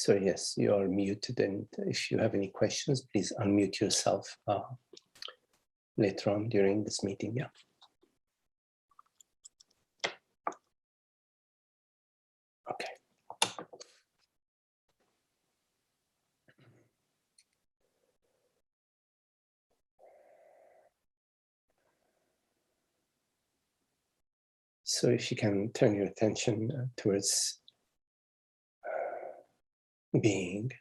So yes, you are muted, and if you have any questions, please unmute yourself later on during this meeting. Yeah. Okay. So if you can turn your attention towards being,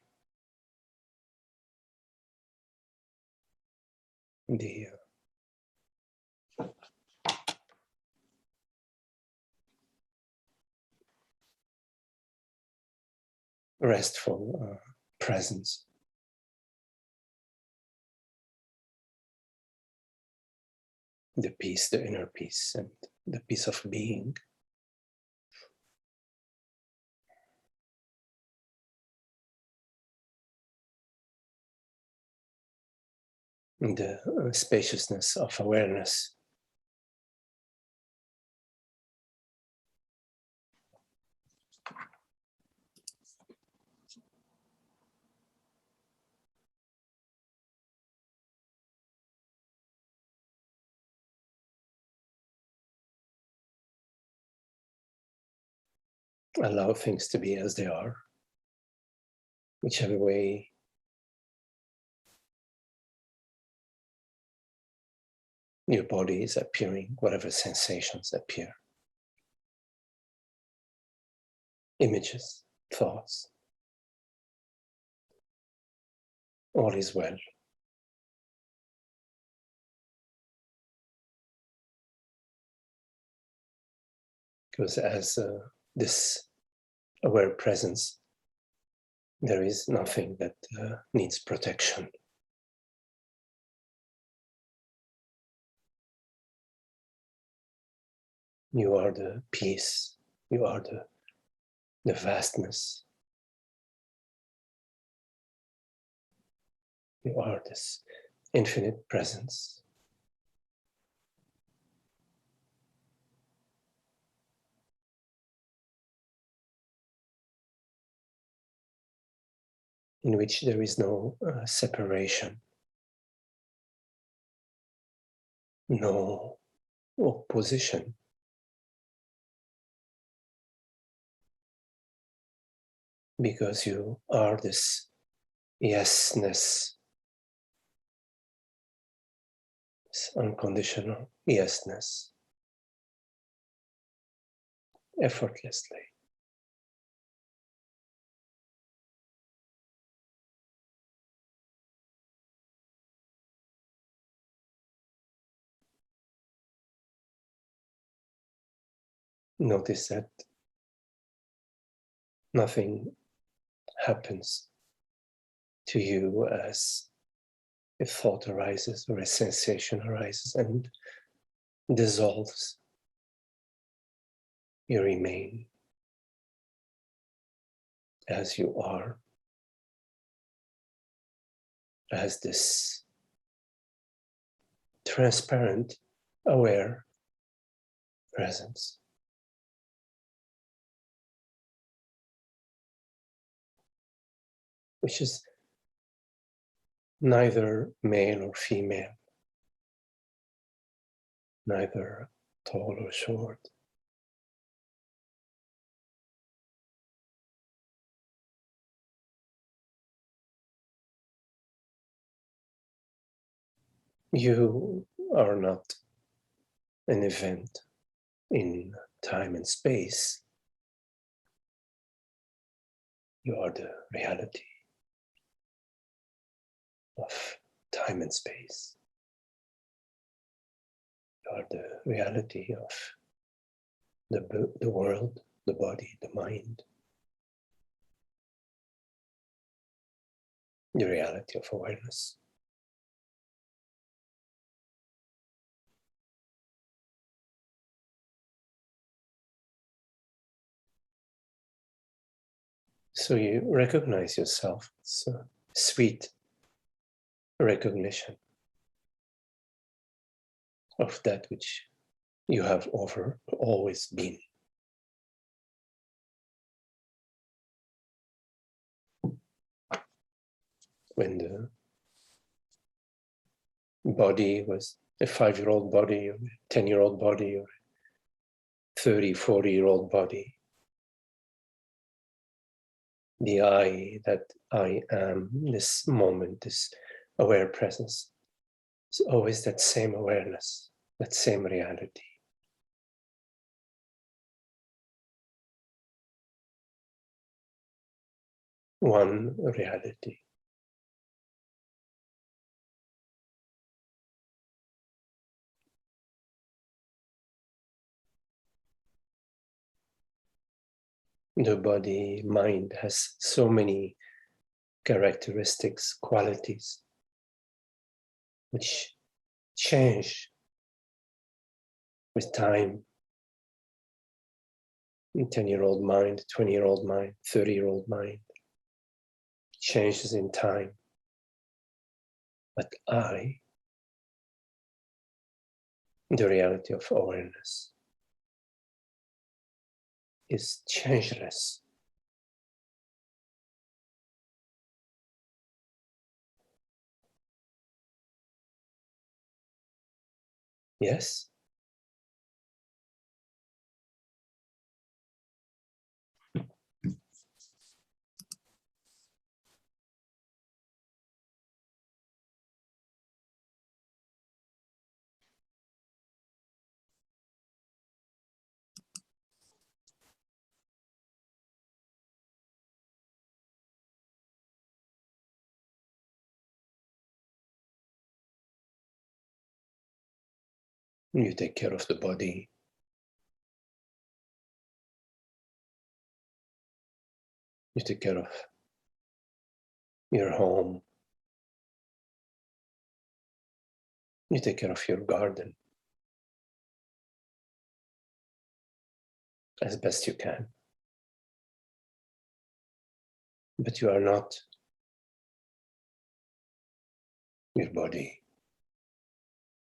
the restful presence. The peace, the inner peace, and the peace of being. And the spaciousness of awareness. Allow things to be as they are, whichever way your body is appearing, whatever sensations appear. Images, thoughts, all is well. Because as this aware presence, there is nothing that needs protection. You are the peace, you are the vastness. You are this infinite presence. In which there is no separation, no opposition. Because you are this yesness, this unconditional yesness, effortlessly. Notice that nothing happens to you as a thought arises or a sensation arises and dissolves. You remain as you are, as this transparent, aware presence. Which is neither male or female, neither tall or short. You are not an event in time and space. You are the reality of time and space. You are the reality of the world, the body, the mind. The reality of awareness. So you recognize yourself. It's a sweet recognition of that which you have always been. when the body was a 5-year-old body, or a 10-year-old body, or a 30, 40-year-old body. The I, that I am, this moment, this aware presence, is always that same awareness, that same reality. One reality. The body, mind has so many characteristics, qualities, which change with time. 10-year-old mind, 20-year-old mind, 30-year-old mind, changes in time. But I, the reality of awareness, is changeless. Yes? You take care of the body. You take care of your home. You take care of your garden as best you can. But you are not your body.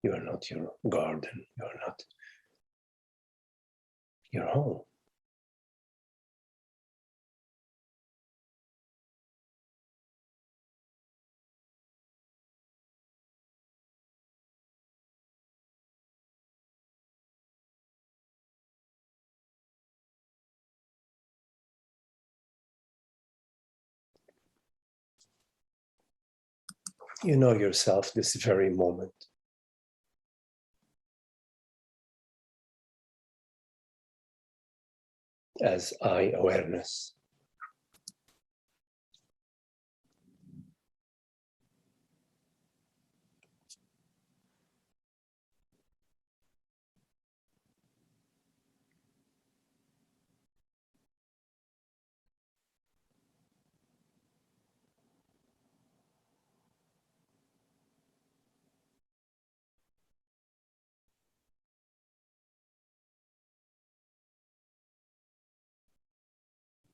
You are not your garden. You are not your home. You know yourself this very moment. As I awareness.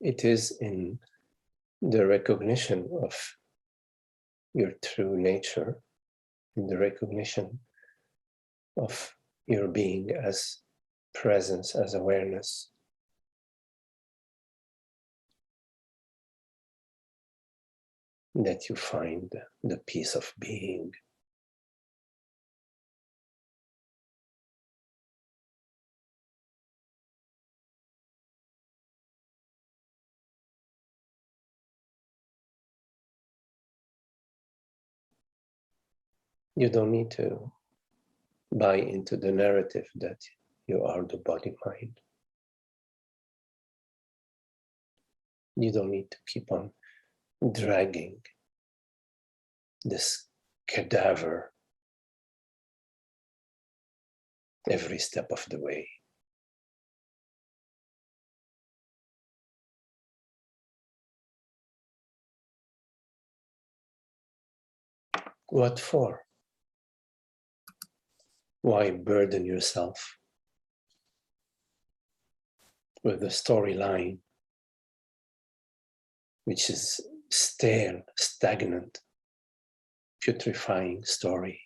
It is in the recognition of your true nature, in the recognition of your being as presence, as awareness, that you find the peace of being. You don't need to buy into the narrative that you are the body-mind. You don't need to keep on dragging this cadaver every step of the way. What for? Why burden yourself with a storyline which is stale, stagnant, putrefying story?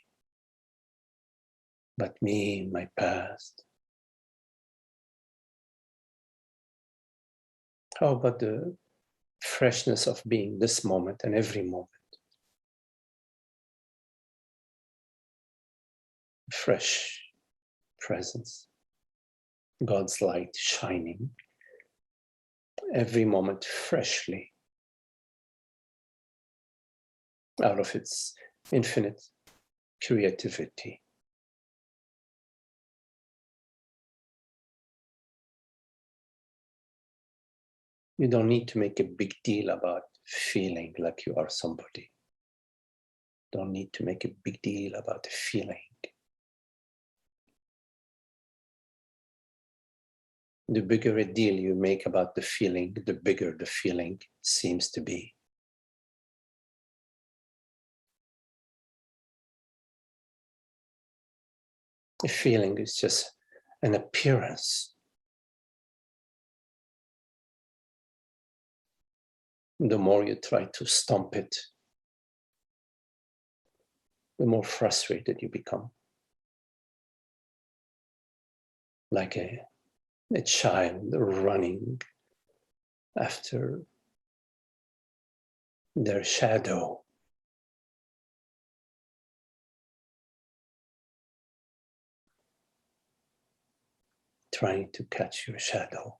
But me, my past. How about the freshness of being this moment and every moment? fresh presence, God's light shining every moment freshly out of its infinite creativity. You don't need to make a big deal about feeling like you are somebody. Don't need to make a big deal about the feeling. The bigger a deal you make about the feeling, the bigger the feeling seems to be. A feeling is just an appearance. The more you try to stomp it, the more frustrated you become. Like a child running after their shadow. Trying to catch your shadow.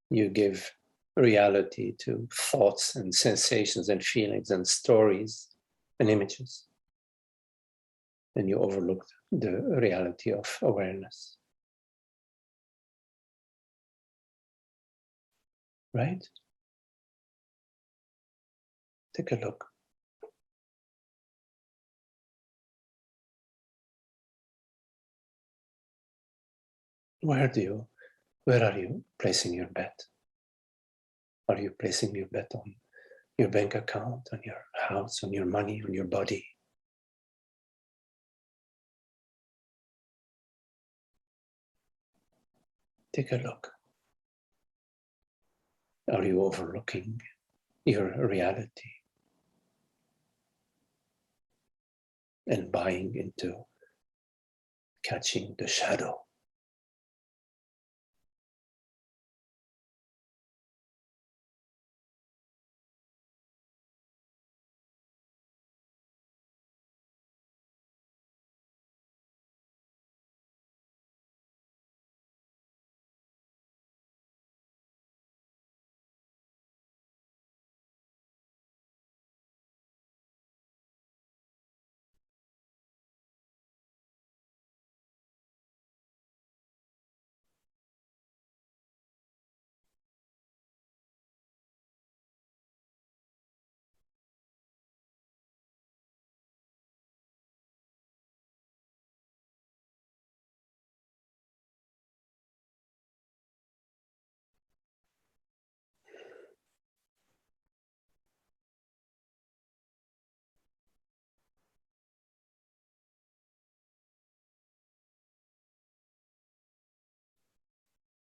You give reality to thoughts and sensations and feelings and stories and images. And you overlook the reality of awareness. Right? Take a look. Where are you placing your bet? Are you placing your bet on your bank account, on your house, on your money, on your body? Take a look. Are you overlooking your reality and buying into catching the shadow?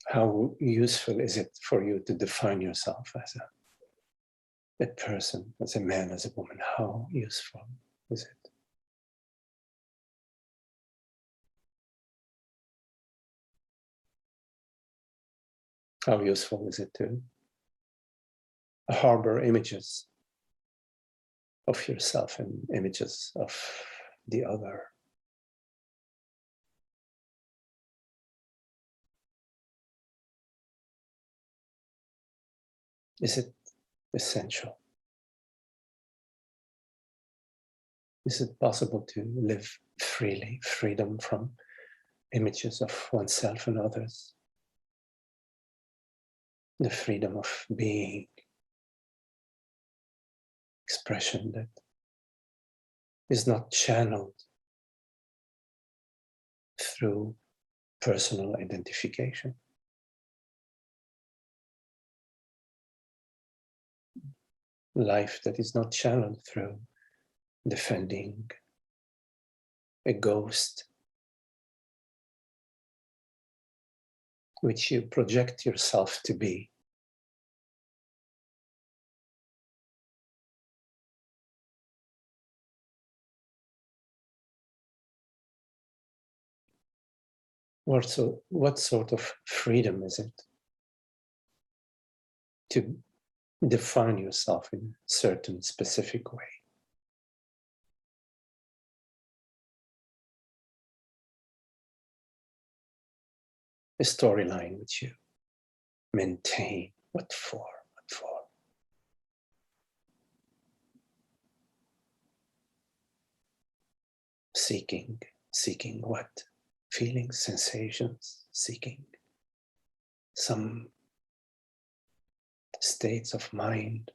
How useful is it for you to define yourself as a person, as a man, as a woman? How useful is it? How useful is it to harbor images of yourself and images of the other? Is it essential? Is it possible to live freely, freedom from images of oneself and others? The freedom of being, expression that is not channeled through personal identification. Life that is not channeled through defending a ghost which you project yourself to be. what sort of freedom is it to define yourself in a certain specific way? A storyline which you maintain. What for? What for? Seeking what? Feelings, sensations, seeking some states of mind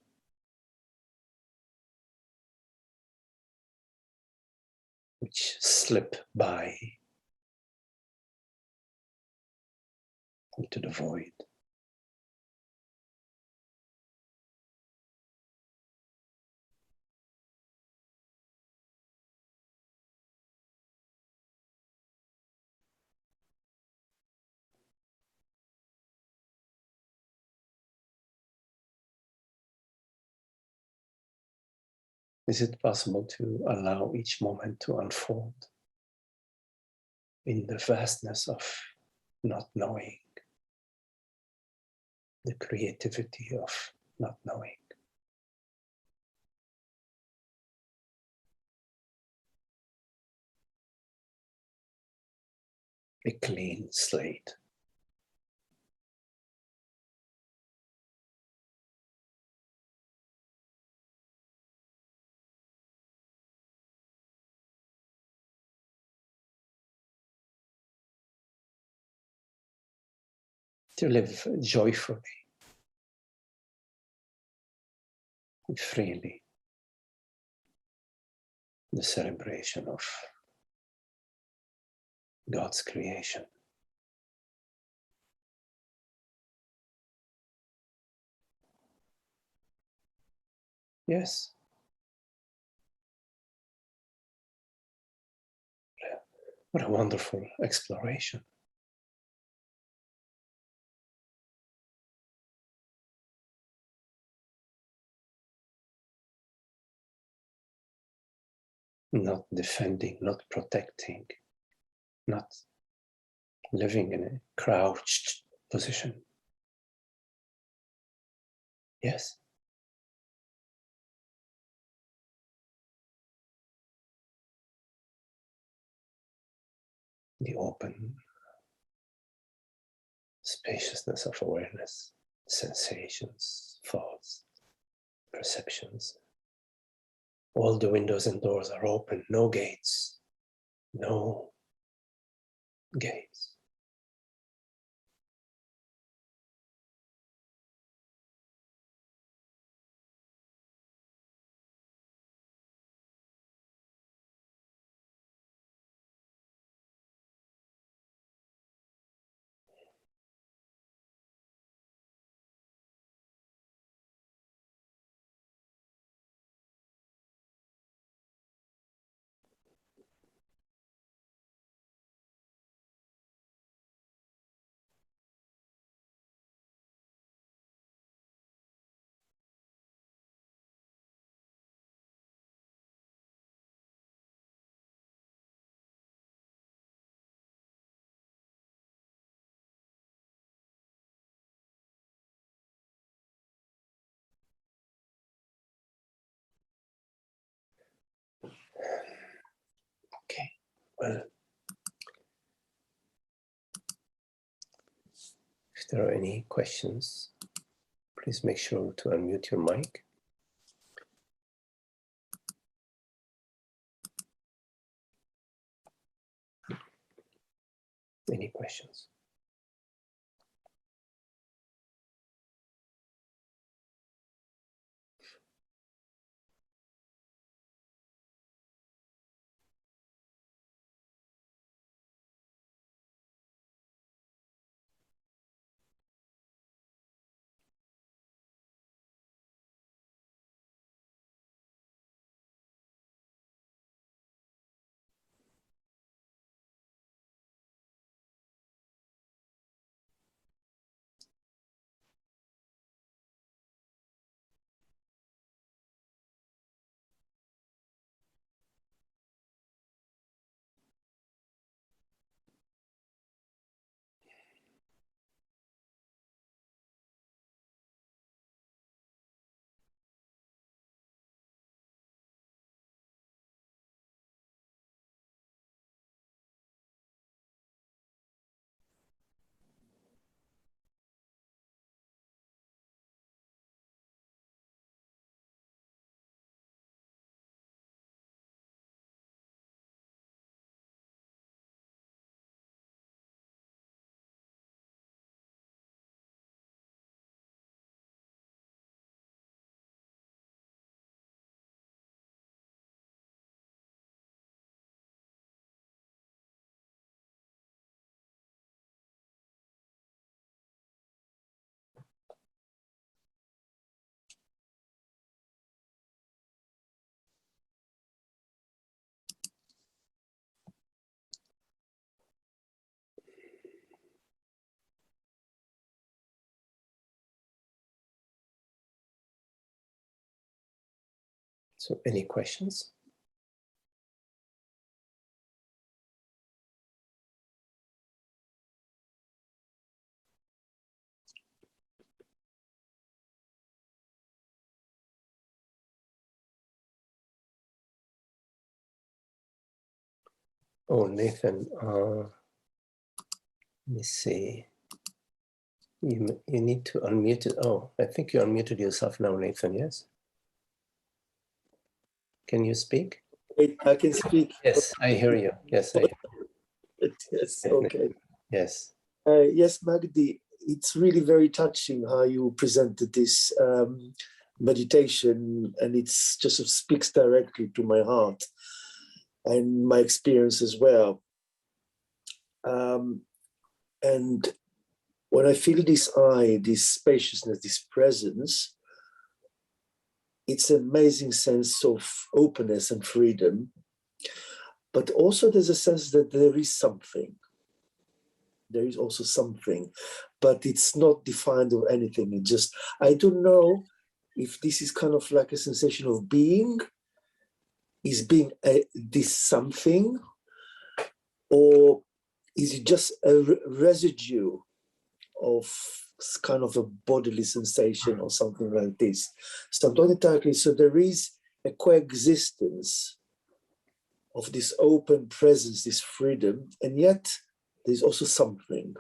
which slip by into the void. Is it possible to allow each moment to unfold in the vastness of not knowing, the creativity of not knowing? A clean slate. To live joyfully, freely, the celebration of God's creation. Yes. What a wonderful exploration. Not defending, not protecting, not living in a crouched position. Yes. The open spaciousness of awareness, sensations, thoughts, perceptions. All the windows and doors are open, no gates, no gates. Okay, well, if there are any questions, please make sure to unmute your mic. Any questions? So any questions? Oh, Nathan, let me see. You need to unmute it. Oh, I think you unmuted yourself now, Nathan, yes? Can you speak? Wait, I can speak. Yes, I hear you. Yes, I hear. Yes, okay. Yes. Yes, Magdi, it's really very touching how you presented this meditation, and it's just speaks directly to my heart and my experience as well. And when I feel this eye, this spaciousness, this presence, it's an amazing sense of openness and freedom. But also there's a sense that there is something. There is also something, but it's not defined or anything. It just, I don't know if this is kind of like a sensation of being, is being this something, or is it just a residue of kind of a bodily sensation or something like this? So I'm not entirely, so there is a coexistence of this open presence, this freedom, and yet there's also something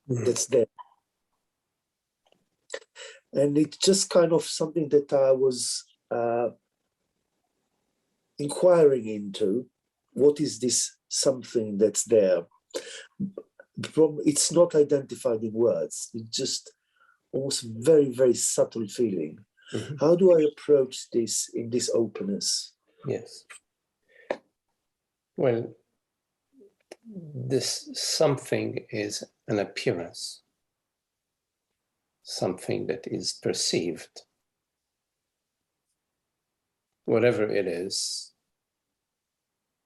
that's there. And it's just kind of something that I was inquiring into. What is this something that's there? It's not identified in words. It's just almost very, very subtle feeling. Mm-hmm. How do I approach this in this openness? Yes. Well, this something is an appearance, something that is perceived. Whatever it is,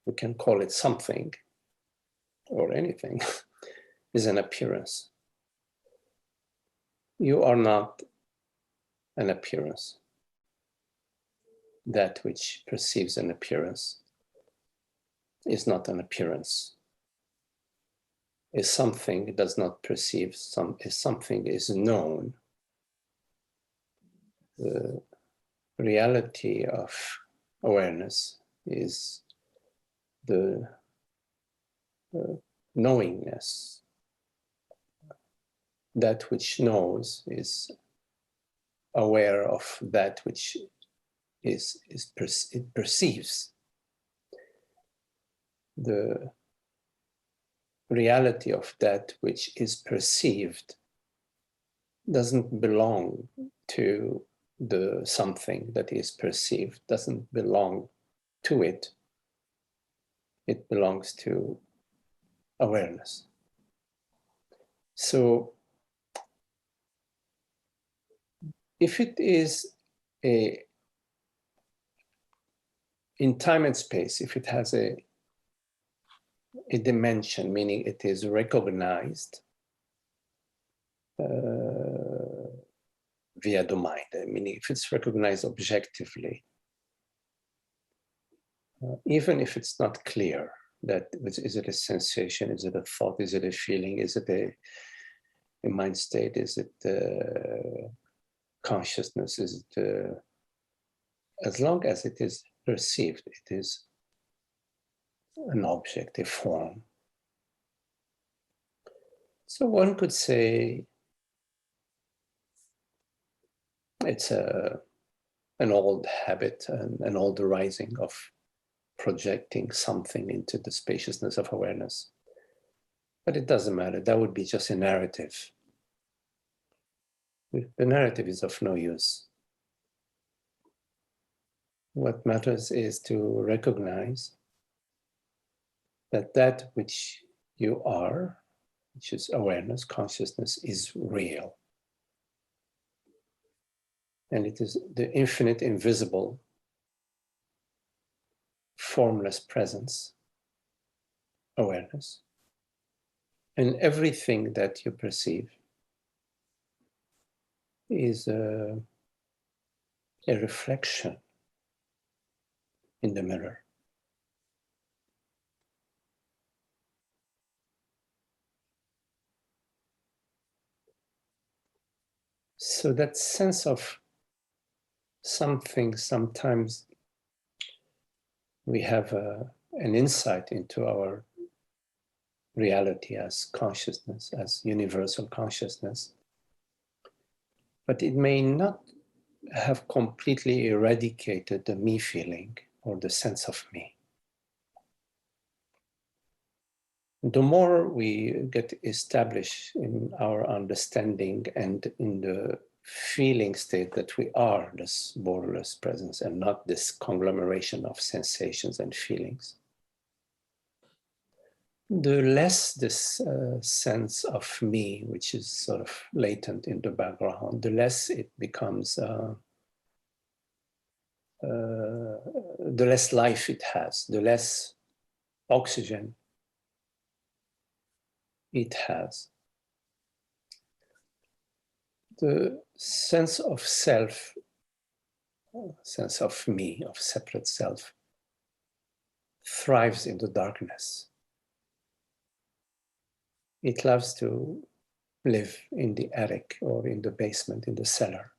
we can call it something or anything, is an appearance. You are not an appearance. That which perceives an appearance is not an appearance. Is something does not perceive, is something is known. The reality of awareness is the knowingness. That which knows is aware of that which it perceives. The reality of that which is perceived doesn't belong to the something that is perceived, doesn't belong to it. It belongs to awareness. So if it is in time and space, if it has a dimension, meaning it is recognized via the mind, meaning if it's recognized objectively, even if it's not clear, that is it a sensation, is it a thought, is it a feeling, is it a mind state, is it consciousness, is it as long as it is perceived, it is an object, a form. So one could say it's an old habit, an old arising of projecting something into the spaciousness of awareness. But it doesn't matter. That would be just a narrative. The narrative is of no use. What matters is to recognize that that which you are, which is awareness, consciousness, is real. And it is the infinite, invisible, formless presence, awareness. And everything that you perceive is a reflection in the mirror. So that sense of something, sometimes we have an insight into our reality as consciousness, as universal consciousness, but it may not have completely eradicated the me feeling or the sense of me. The more we get established in our understanding and in the feeling state that we are this borderless presence and not this conglomeration of sensations and feelings, the less this sense of me, which is sort of latent in the background, the less it becomes, the less life it has, the less oxygen it has. The sense of self, sense of me, of separate self, thrives in the darkness. It loves to live in the attic or in the basement, in the cellar.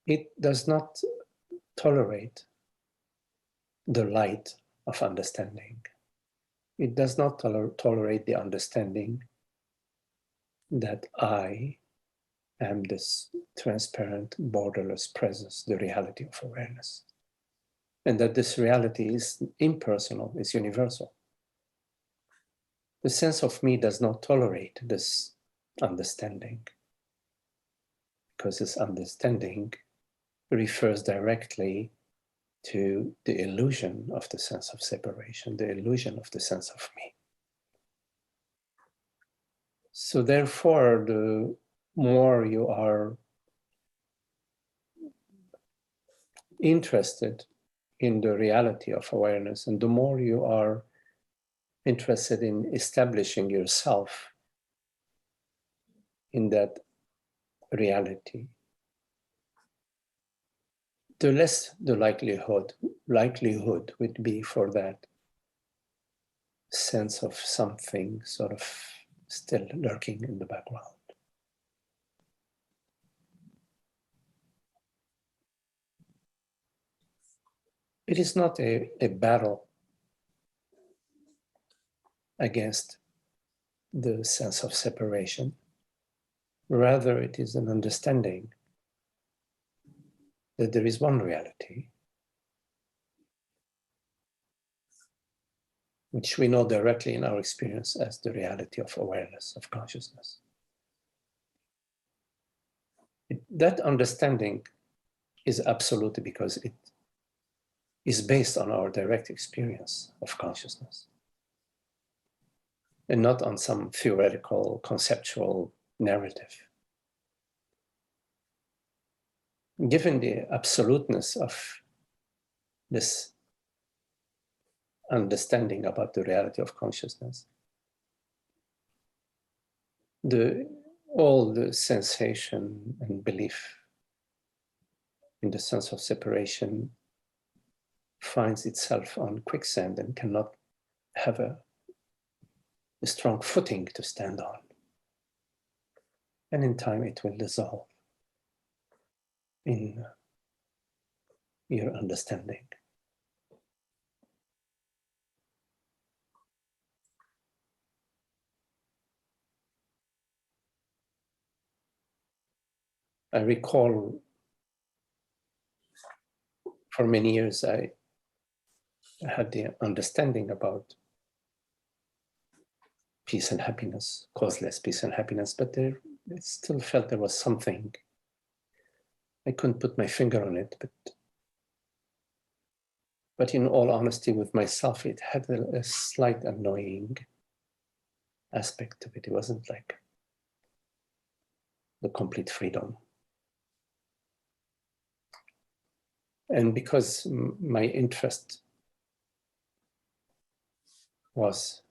It does not tolerate the light of understanding. It does not tolerate the understanding that I am this transparent, borderless presence, the reality of awareness. And that this reality is impersonal, is universal. The sense of me does not tolerate this understanding, because this understanding refers directly to the illusion of the sense of separation, the illusion of the sense of me. So therefore, the more you are interested in the reality of awareness, and the more you are interested in establishing yourself in that reality, the less the likelihood would be for that sense of something sort of still lurking in the background. It is not a battle against the sense of separation. Rather, it is an understanding that there is one reality, which we know directly in our experience as the reality of awareness, of consciousness. That understanding is absolute because it is based on our direct experience of consciousness, and not on some theoretical, conceptual narrative. Given the absoluteness of this understanding about the reality of consciousness, all the sensation and belief in the sense of separation finds itself on quicksand and cannot have a strong footing to stand on. And in time it will dissolve in your understanding. I recall for many years I had the understanding about peace and happiness, causeless peace and happiness, but I still felt there was something. I couldn't put my finger on it, but in all honesty with myself, it had a slight annoying aspect of it. It wasn't like the complete freedom. And because my interest was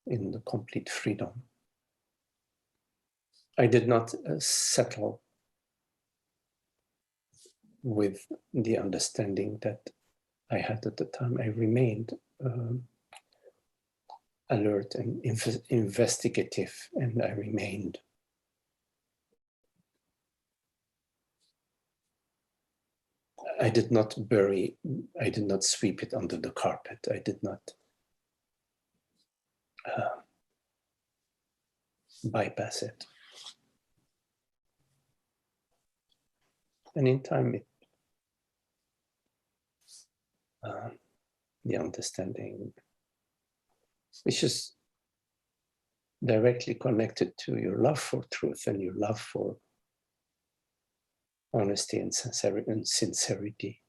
in the complete freedom, I did not settle with the understanding that I had at the time, I remained alert and investigative, and I remained I did not sweep it under the carpet. I did not bypass it. And in time, the understanding, which is directly connected to your love for truth and your love for honesty and sincerity.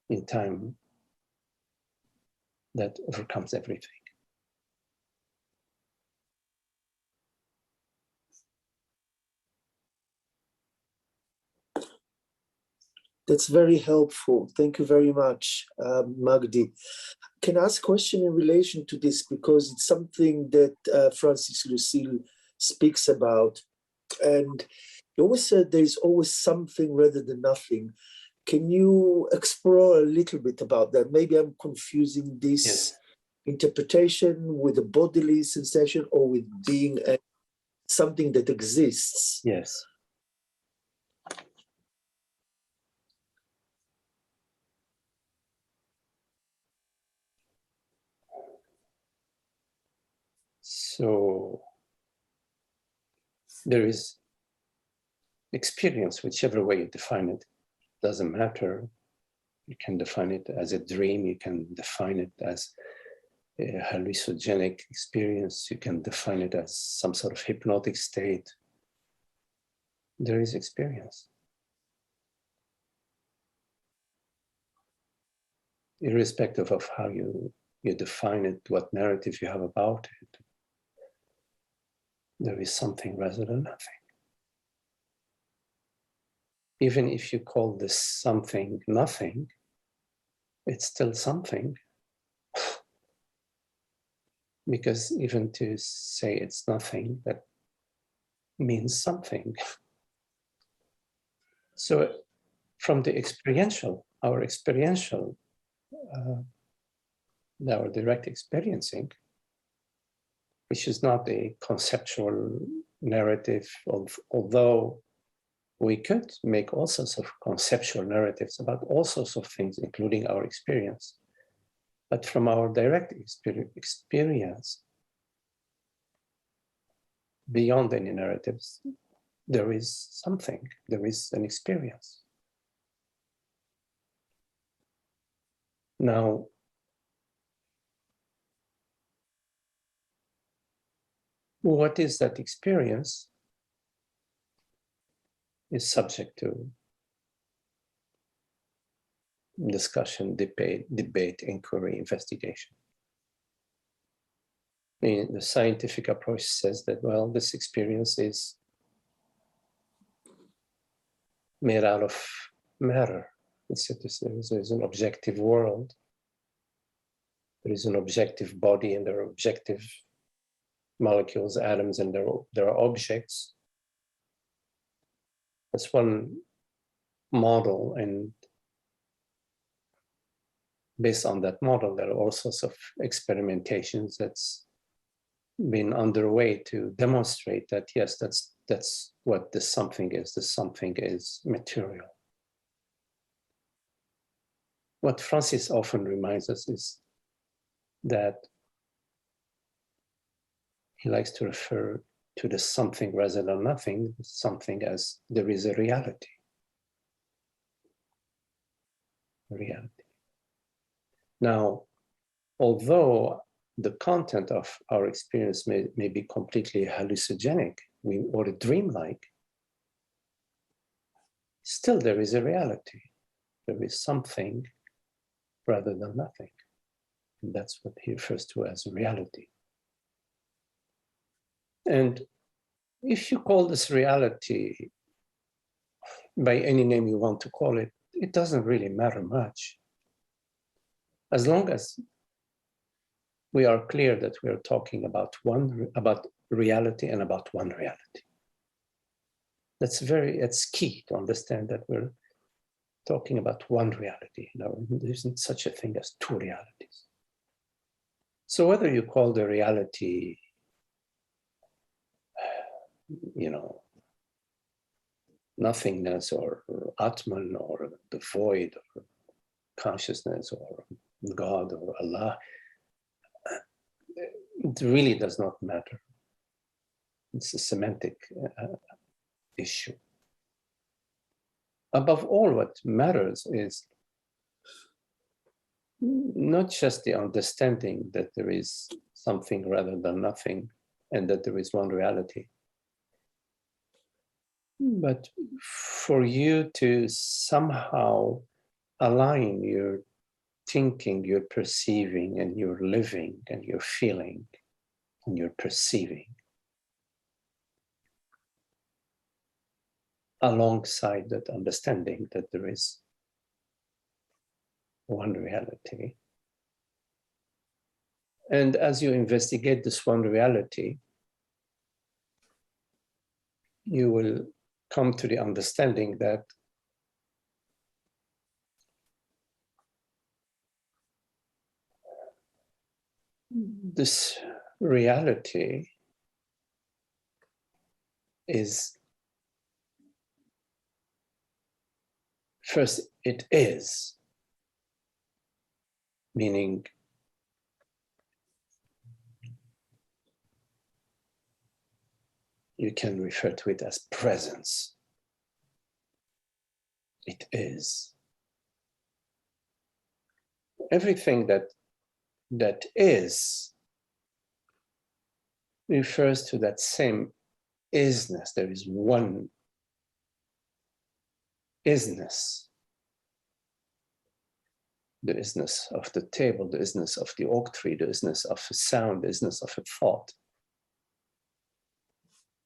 In time, that overcomes everything. That's very helpful. Thank you very much, Magdi. Can I ask a question in relation to this, because it's something that Francis Lucille speaks about, and he always said there is always something rather than nothing. Can you explore a little bit about that? Maybe I'm confusing this interpretation with a bodily sensation or with being something that exists. Yes. So there is experience, whichever way you define it, doesn't matter. You can define it as a dream, you can define it as a hallucinogenic experience, you can define it as some sort of hypnotic state. There is experience. Irrespective of how you define it, what narrative you have about it, there is something rather than nothing. Even if you call this something nothing, it's still something. Because even to say it's nothing, that means something. So from the experiential, our direct experiencing, which is not a conceptual narrative, although we could make all sorts of conceptual narratives about all sorts of things, including our experience. But from our direct experience, beyond any narratives, there is something, there is an experience. Now, what is that experience is subject to discussion, debate, inquiry, investigation. The scientific approach says that, well, this experience is made out of matter. There's an objective world. There is an objective body, and there are objective molecules, atoms, and there are objects. That's one model, and based on that model, there are all sorts of experimentations that's been underway to demonstrate that, yes, that's what this something is. This something is material. What Francis often reminds us is that he likes to refer to the something rather than nothing, something as there is a reality. Reality. Now, although the content of our experience may be completely hallucinogenic or dreamlike, still there is a reality. There is something rather than nothing. And that's what he refers to as reality. And if you call this reality by any name you want to call it, it doesn't really matter much. As long as we are clear that we are talking about reality and about one reality. It's key to understand that we're talking about one reality. There isn't such a thing as two realities. So whether you call the reality, nothingness or Atman or the void or consciousness or God or Allah, it really does not matter. It's a semantic issue. Above all, what matters is not just the understanding that there is something rather than nothing and that there is one reality, but for you to somehow align your thinking, your perceiving, and your living, and your feeling, and your perceiving alongside that understanding that there is one reality. And as you investigate this one reality, you will come to the understanding that this reality is, first, it is, meaning you can refer to it as presence. It is. Everything that is refers to that same isness. There is one isness. The isness of the table, the isness of the oak tree, the isness of a sound, the isness of a thought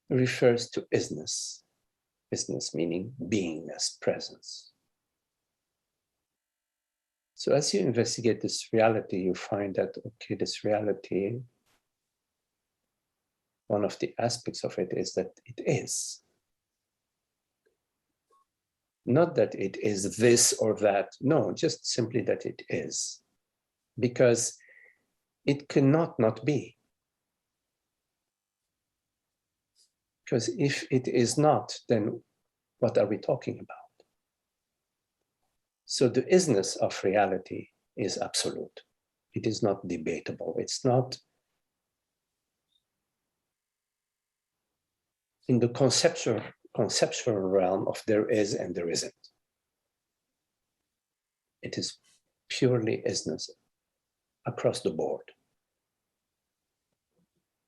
refers to isness. Isness meaning beingness, presence. So as you investigate this reality, you find that, okay, this reality, one of the aspects of it is that it is. Not that it is this or that, no, just simply that it is. Because it cannot not be. Because if it is not, then what are we talking about? So the isness of reality is absolute. It is not debatable. It's not in the conceptual realm of there is and there isn't. It is purely isness across the board.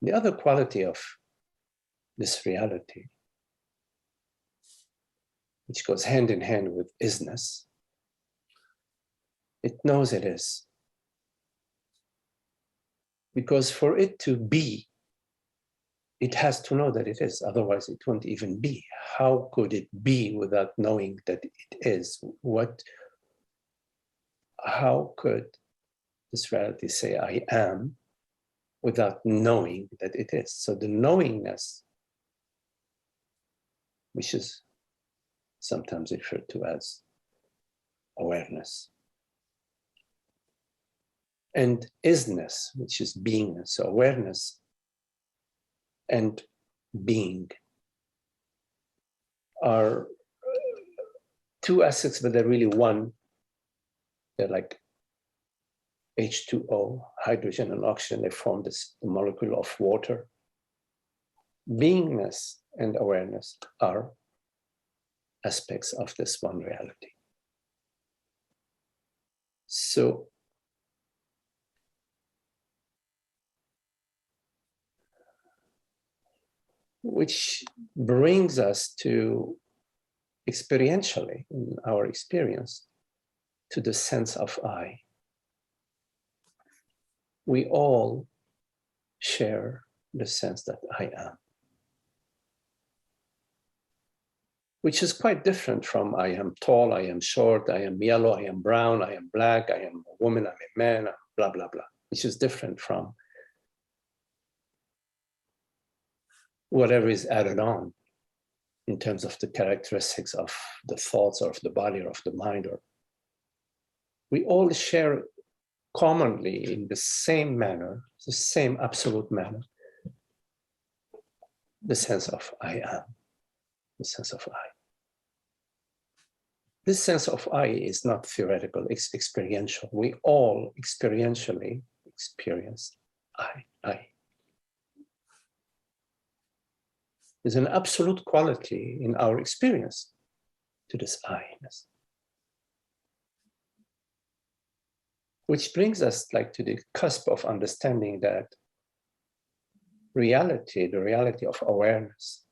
The other quality of this reality, which goes hand in hand with isness, it knows it is. Because for it to be, it has to know that it is, otherwise it won't even be. How could it be without knowing that it is? How could this reality say, I am, without knowing that it is? So the knowingness, which is sometimes referred to as awareness, and isness, which is beingness. So awareness and being are two aspects, but they're really one. They're like H2O, hydrogen and oxygen. They form this molecule of water. Beingness and awareness are aspects of this one reality. So which brings us to, experientially, in our experience, to the sense of I. We all share the sense that I am, which is quite different from I am tall, I am short, I am yellow, I am brown, I am black, I am a woman, I'm a man, blah, blah, blah, which is different from whatever is added on in terms of the characteristics of the thoughts or of the body or of the mind, or we all share commonly in the same manner, the same absolute manner, the sense of I am, the sense of I. This sense of I is not theoretical, it's experiential. We all experientially experience I. There's an absolute quality in our experience to this I-ness. Which brings us like to the cusp of understanding that reality, the reality of awareness,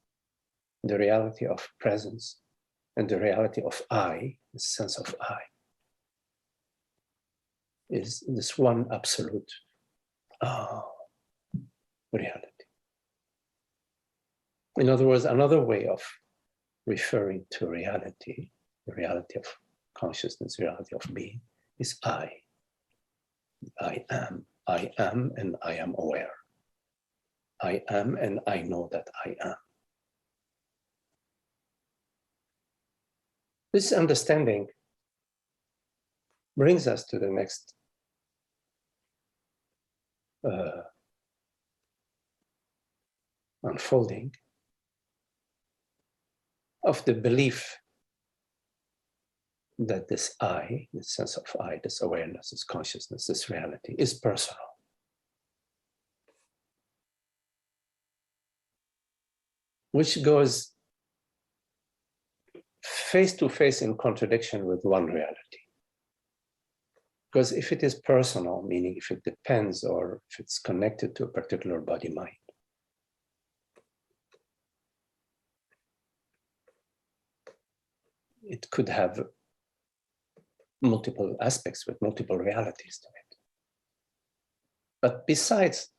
the reality of presence, and the reality of I, the sense of I, is this one absolute reality. In other words, another way of referring to reality, the reality of consciousness, the reality of being, is I. I am, and I am aware. I am, and I know that I am. This understanding brings us to the next unfolding of the belief that this I, this sense of I, this awareness, this consciousness, this reality is personal. Which goes face to face in contradiction with one reality. Because if it is personal, meaning if it depends or if it's connected to a particular body-mind, it could have multiple aspects with multiple realities to it. But besides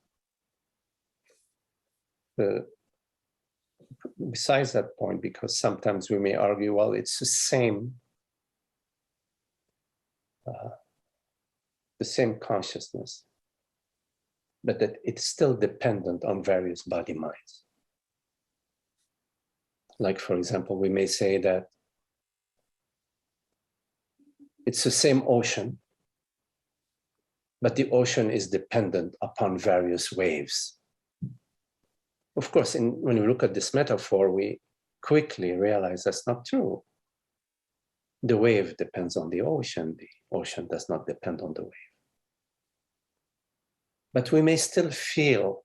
that point, because sometimes we may argue, well, it's the same consciousness, but that it's still dependent on various body minds. Like, for example, we may say that it's the same ocean, but the ocean is dependent upon various waves. Of course, when we look at this metaphor, we quickly realize that's not true. The wave depends on the ocean does not depend on the wave. But we may still feel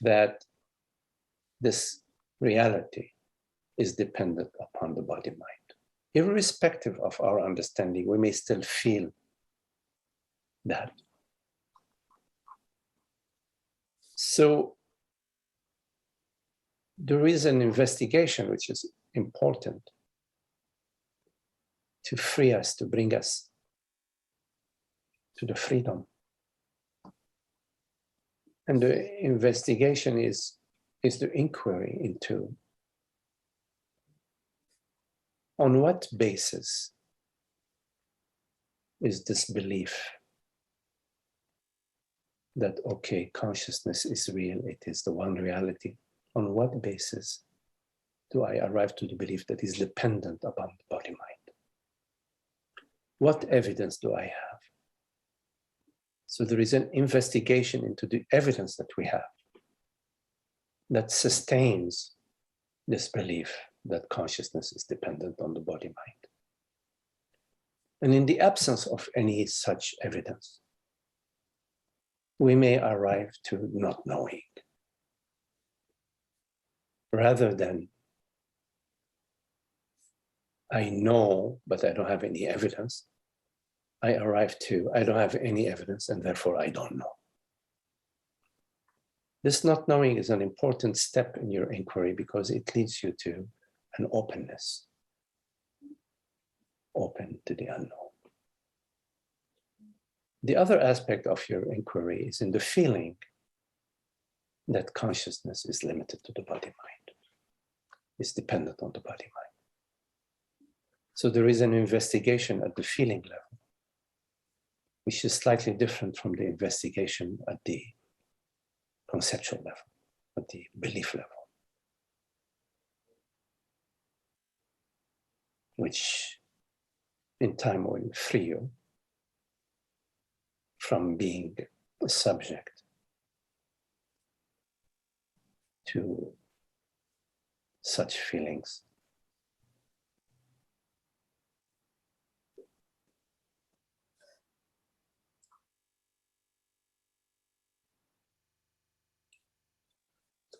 that this reality is dependent upon the body-mind. Irrespective of our understanding, we may still feel that. So there is an investigation which is important to free us, to bring us to the freedom. And the investigation is the inquiry into on what basis is this belief that, okay, consciousness is real, it is the one reality. On what basis do I arrive to the belief that is dependent upon the body-mind? What evidence do I have? So there is an investigation into the evidence that we have that sustains this belief that consciousness is dependent on the body-mind. And in the absence of any such evidence, we may arrive to not knowing. Rather than, I know, but I don't have any evidence, I arrive to, I don't have any evidence, and therefore I don't know. This not knowing is an important step in your inquiry because it leads you to an openness, open to the unknown. The other aspect of your inquiry is in the feeling that consciousness is limited to the body-mind, is dependent on the body-mind. So there is an investigation at the feeling level, which is slightly different from the investigation at the conceptual level, at the belief level. which in time will free you from being a subject to such feelings.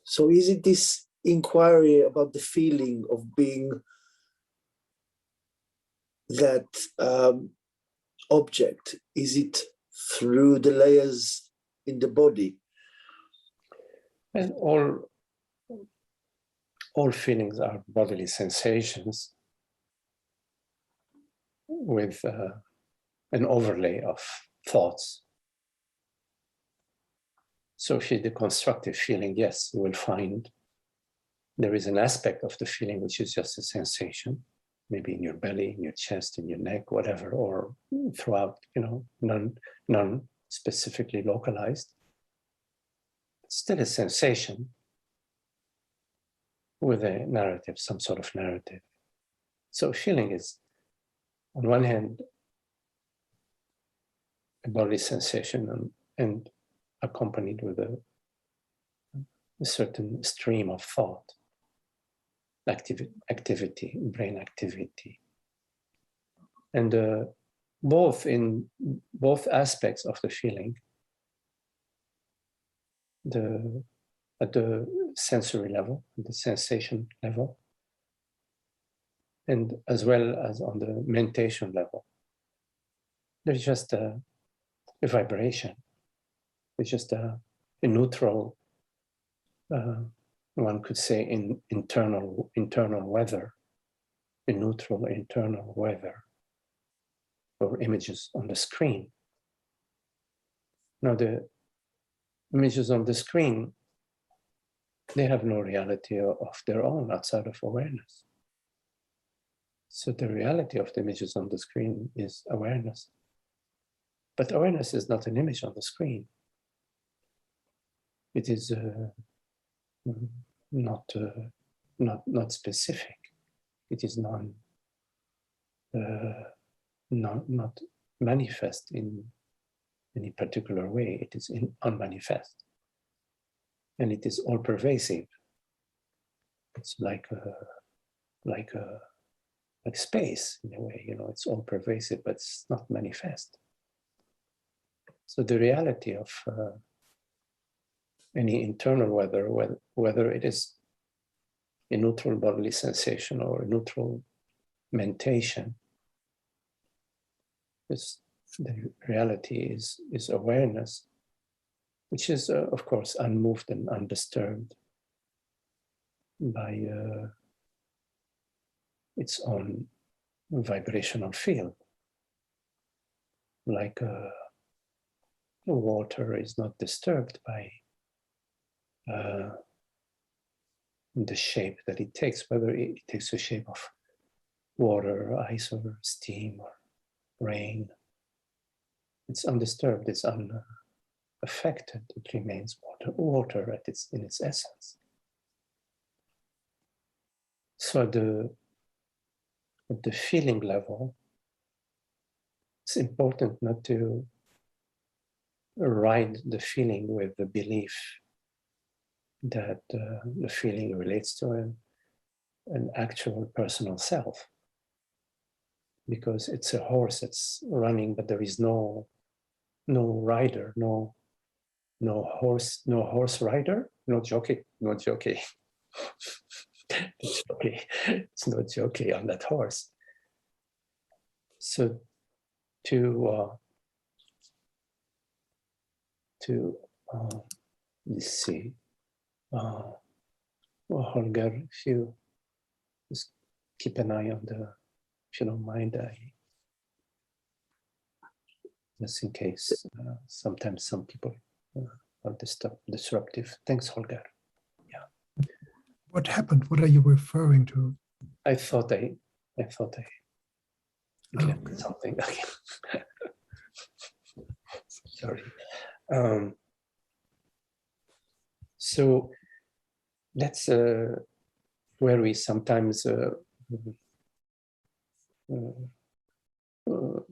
So is it this inquiry about the feeling of being that object? Is it through the layers in the body? And all feelings are bodily sensations with an overlay of thoughts. So if you deconstruct a feeling, yes, you will find there is an aspect of the feeling which is just a sensation, maybe in your belly, in your chest, in your neck, whatever, or throughout, none specifically localized. It's still a sensation with a narrative, some sort of narrative. So feeling is, on one hand, a bodily sensation and accompanied with a certain stream of thought, activity, brain activity. And in both aspects of the feeling, at the sensory level, the sensation level, and as well as on the mentation level, there's just a vibration. It's just a neutral, one could say, internal weather, a neutral internal weather, or images on the screen. Now, the images on the screen, they have no reality of their own outside of awareness. So the reality of the images on the screen is awareness. But awareness is not an image on the screen. It is not specific. It is not manifest in any particular way. It is unmanifest, and it is all pervasive. It's like space in a way. It's all pervasive, but it's not manifest. So the reality of any internal weather, whether it is a neutral bodily sensation or a neutral mentation, the reality is awareness, which is, of course, unmoved and undisturbed by its own vibrational field. Like water is not disturbed by the shape that it takes, whether it takes the shape of water, ice, or steam, or rain. It's undisturbed, it's unaffected, it remains water in its essence. So at the feeling level, it's important not to ride the feeling with the belief that the feeling relates to an actual personal self, because it's a horse that's running, but there is no rider, no horse rider, no jockey. It's no jockey on that horse. So let's see. Well, Holger, if you just keep an eye on if you don't mind, just in case sometimes some people are disruptive. Thanks, Holger. Yeah. What happened? What are you referring to? I thought I Okay. something. Sorry. So that's where we sometimes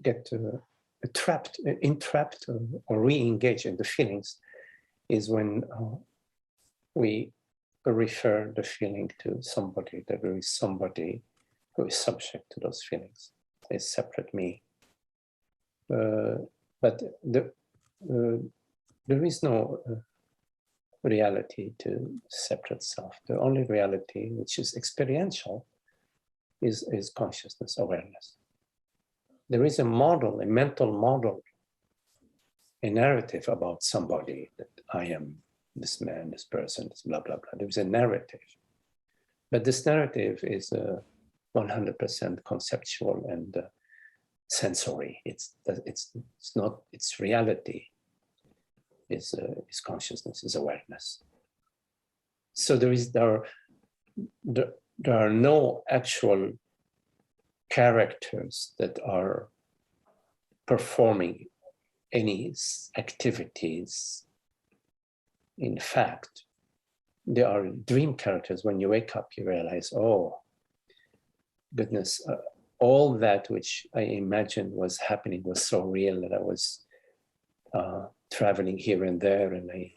get entrapped or re-engage in the feelings is when we refer the feeling to somebody, that there is somebody who is subject to those feelings, a separate me. But there is no reality to separate self. The only reality, which is experiential, is consciousness, awareness. There is a model, a mental model, a narrative about somebody, that I am this man, this person, this blah, blah, blah. There's a narrative. But this narrative is 100% conceptual and sensory. It's not, it's reality is consciousness, is awareness. So there are no actual characters that are performing any activities. In fact, they are dream characters. When you wake up, you realize, oh, goodness, all that which I imagined was happening was so real that I was traveling here and there, and I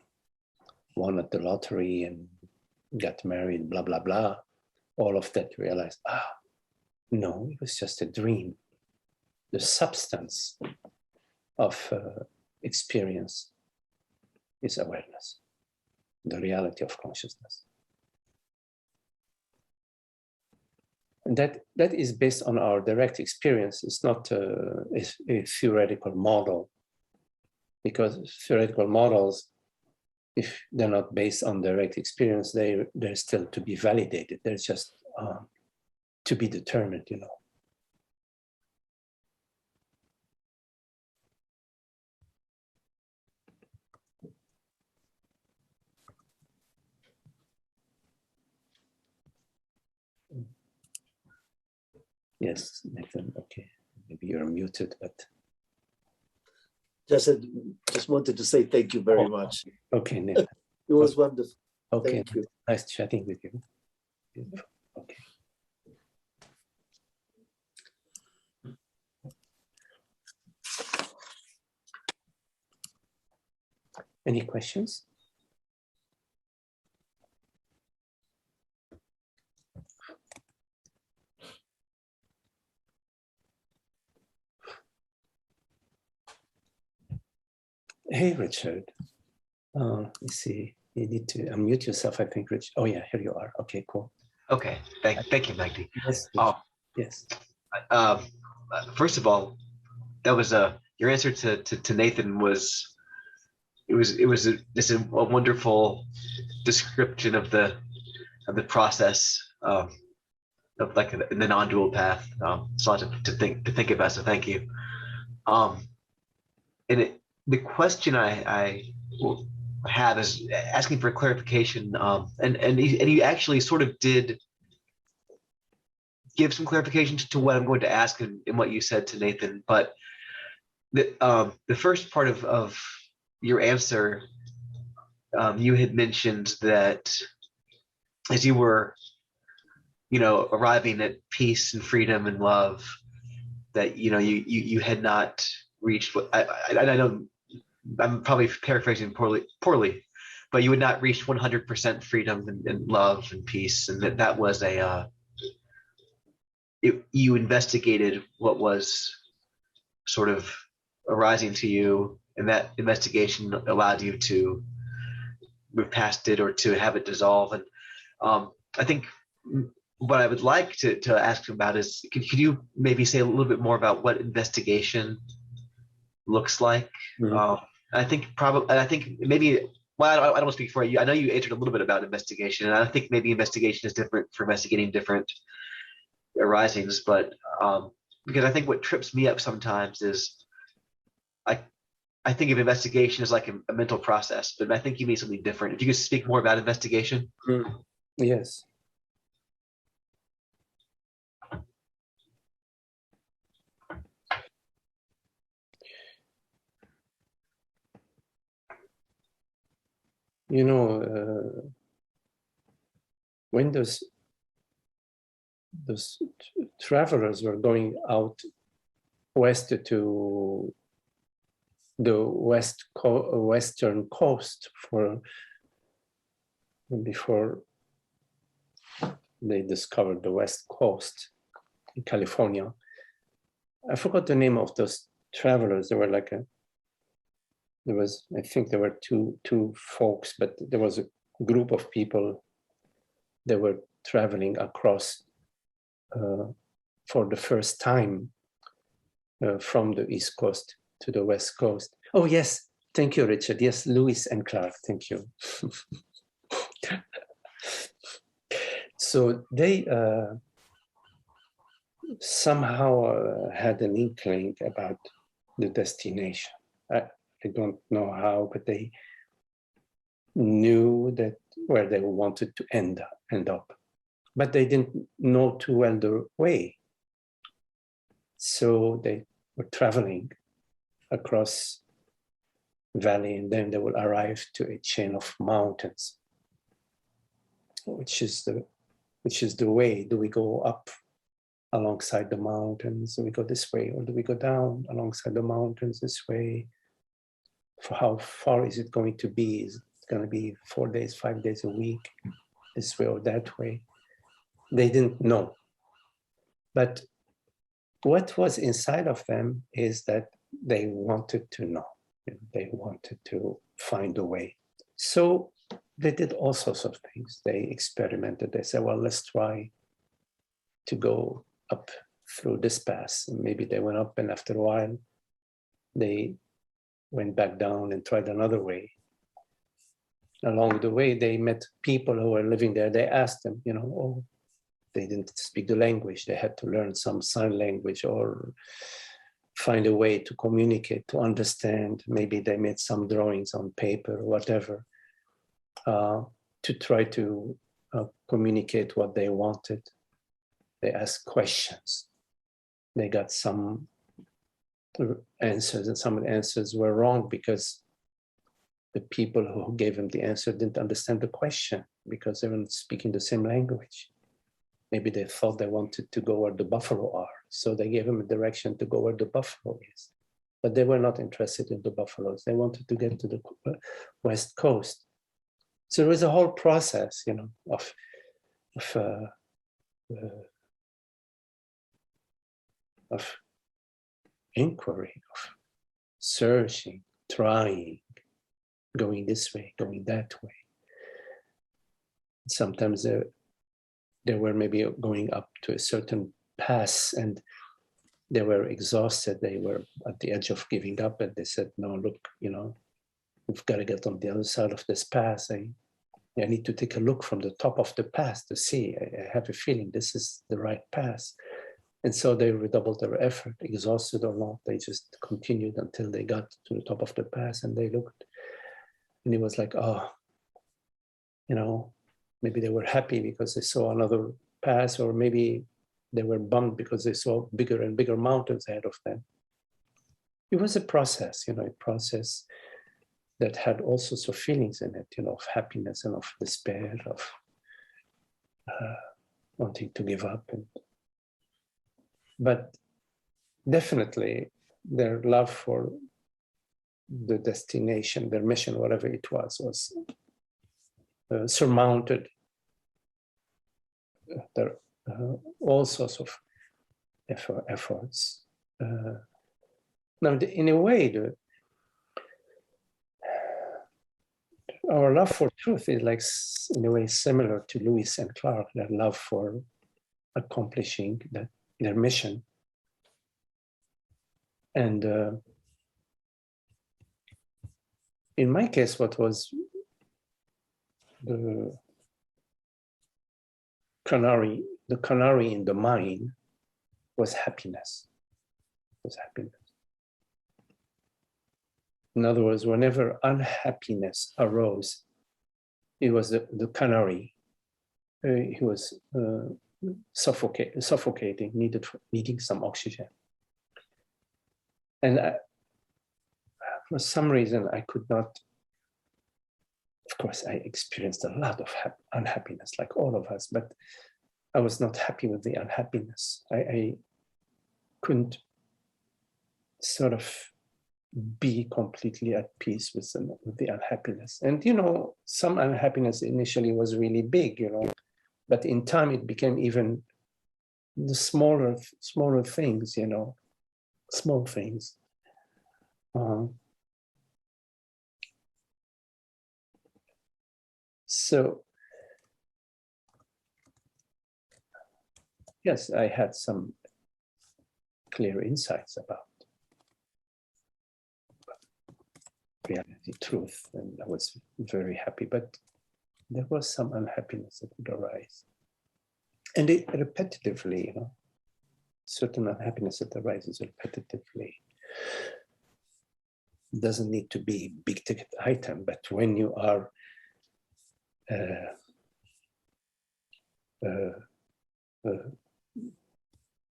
won at the lottery and got married, blah, blah, blah. All of that, you realize, no, it was just a dream. The substance of experience is awareness, the reality of consciousness. And that is based on our direct experience. It's not a theoretical model, because theoretical models, if they're not based on direct experience, they're still to be validated. They're just to be determined, you know. Yes, Nathan, okay. Maybe you're muted, but... Just wanted to say thank you very much. Okay, Nathan. It was wonderful. Okay, Thank you. Nice chatting with you. Beautiful. Okay. Any questions? Hey, Richard. Let's see. You need to unmute yourself, I think, Rich. Oh, yeah, here you are. Okay, cool. Okay, thank you, Magdi. Yes. Yes. First of all, that was your answer to Nathan was just a wonderful description of the process of like the non-dual path. It's a lot to think about. So thank you. And the question I have is asking for clarification. And you actually sort of did give some clarification to what I'm going to ask and what you said to Nathan. But the first part of your answer, you had mentioned that as you were, arriving at peace and freedom and love, that you had not reached what I know. I'm probably paraphrasing poorly, but you had not reached 100% freedom and love and peace, and that was you investigated what was sort of arising to you, and that investigation allowed you to move past it or to have it dissolve. And I think what I would like to ask about is, could you maybe say a little bit more about what investigation looks like? Mm-hmm. I think maybe, well, I don't want to speak for you. I know you answered a little bit about investigation, and I think maybe investigation is different for investigating different arisings, but because I think what trips me up sometimes is I think of investigation as like a mental process, but I think you mean something different. If you could speak more about investigation. Yes. When there's those travelers were going out west to the western coast before they discovered the west coast in California. I forgot the name of those travelers. They were like I think there were two folks, but there was a group of people that were traveling across for the first time from the East Coast to the West Coast. Oh, yes. Thank you, Richard. Yes, Lewis and Clark. Thank you. So they somehow had an inkling about the destination. I don't know how, but they knew that where they wanted to end up. But they didn't know too well the way. So they were traveling across valley, and then they will arrive to a chain of mountains, which is the way. Do we go up alongside the mountains? Do we go this way, or do we go down alongside the mountains this way? For how far is it going to be? Is it going to be 4 days, 5 days a week, this way or that way? They didn't know. But what was inside of them is that they wanted to know. They wanted to find a way. So they did all sorts of things. They experimented. They said, well, let's try to go up through this pass. And maybe they went up, and after a while, they went back down and tried another way. Along the way, they met people who were living there. They asked them, oh, they didn't speak the language. They had to learn some sign language or find a way to communicate, to understand. Maybe they made some drawings on paper or whatever to try to communicate what they wanted. They asked questions. They got some answers, and some of the answers were wrong because the people who gave them the answer didn't understand the question because they weren't speaking the same language. Maybe they thought they wanted to go where the buffalo are, so they gave them a direction to go where the buffalo is. But they were not interested in the buffaloes. They wanted to get to the West Coast. So there was a whole process, of inquiry, of searching, trying, going this way, going that way. Sometimes they were maybe going up to a certain pass and they were exhausted. They were at the edge of giving up, and they said, no, look, we've got to get on the other side of this pass. I need to take a look from the top of the pass to see. I have a feeling this is the right pass. And so they redoubled their effort, exhausted or not. They just continued until they got to the top of the pass, and they looked, and it was like, oh, maybe they were happy because they saw another pass, or maybe they were bummed because they saw bigger and bigger mountains ahead of them. It was a process, a process that had all sorts of feelings in it, of happiness and of despair, of wanting to give up. But definitely their love for the destination, their mission, whatever it was surmounted their all sorts of efforts. Now, in a way, our love for truth is like, in a way, similar to Lewis and Clark, their love for accomplishing their mission. And in my case, what was the canary in the mine was happiness. In other words, whenever unhappiness arose, it was the canary. He was suffocating, needing some oxygen. And for some reason, I could not. Of course, I experienced a lot of unhappiness, like all of us, but I was not happy with the unhappiness. I couldn't sort of be completely at peace with the unhappiness. And, you know, some unhappiness initially was really big, you know, but in time it became even the smaller things, you know, small things. So, yes, I had some clear insights about reality, truth, and I was very happy, but there was some unhappiness that would arise. And it repetitively, you know, certain unhappiness that arises repetitively. It doesn't need to be big ticket item, but when you are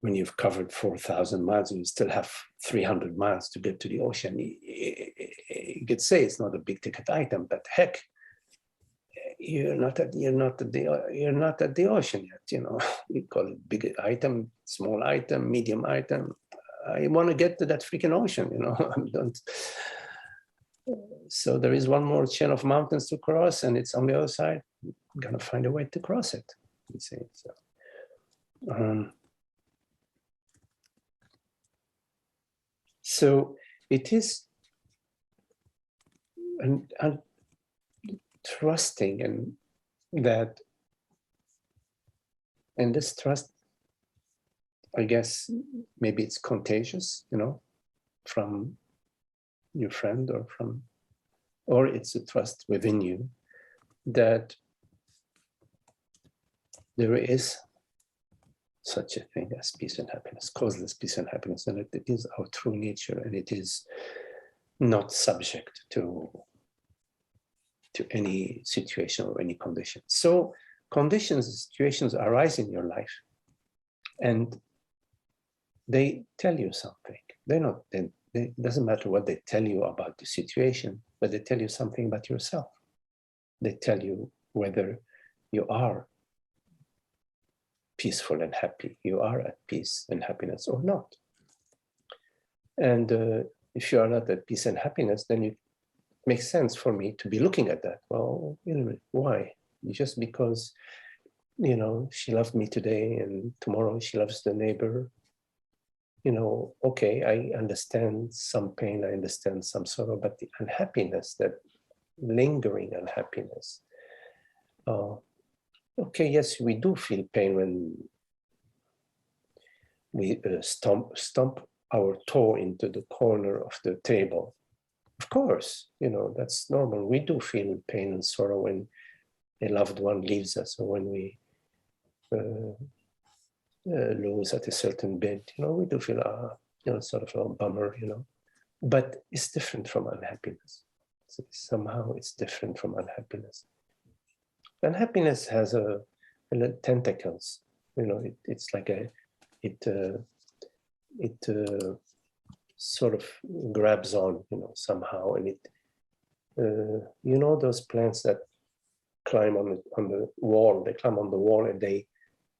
when you've covered 4,000 miles and you still have 300 miles to get to the ocean, you could say it's not a big ticket item, but heck, you're not at the ocean yet. You know, we call it big item, small item, medium item. I want to get to that freaking ocean. You know, So there is one more chain of mountains to cross, and it's on the other side. I'm gonna find a way to cross it. You see, so it is, and trusting and that, and this trust, I guess maybe it's contagious, you know, from your friend or it's a trust within you that there is such a thing as peace and happiness, causeless peace and happiness, and it is our true nature, and it is not subject to any situation or any condition. So conditions and situations arise in your life, and they tell you something. It doesn't matter what they tell you about the situation, but they tell you something about yourself. They tell you whether you are peaceful and happy, you are at peace and happiness or not. And if you are not at peace and happiness, then it makes sense for me to be looking at that. Well, why? Just because, you know, she loved me today and tomorrow she loves the neighbor. You know, okay, I understand some pain, I understand some sorrow, but the unhappiness, that lingering unhappiness, okay, yes, we do feel pain when we stomp our toe into the corner of the table. Of course, you know, that's normal. We do feel pain and sorrow when a loved one leaves us, or when we lose at a certain bit. You know, we do feel, you know, sort of a bummer, you know. But it's different from unhappiness. So somehow it's different from unhappiness. Unhappiness has tentacles. You know, it's like it sort of grabs on, you know, somehow, and it, you know, those plants that climb on the wall. They climb on the wall and they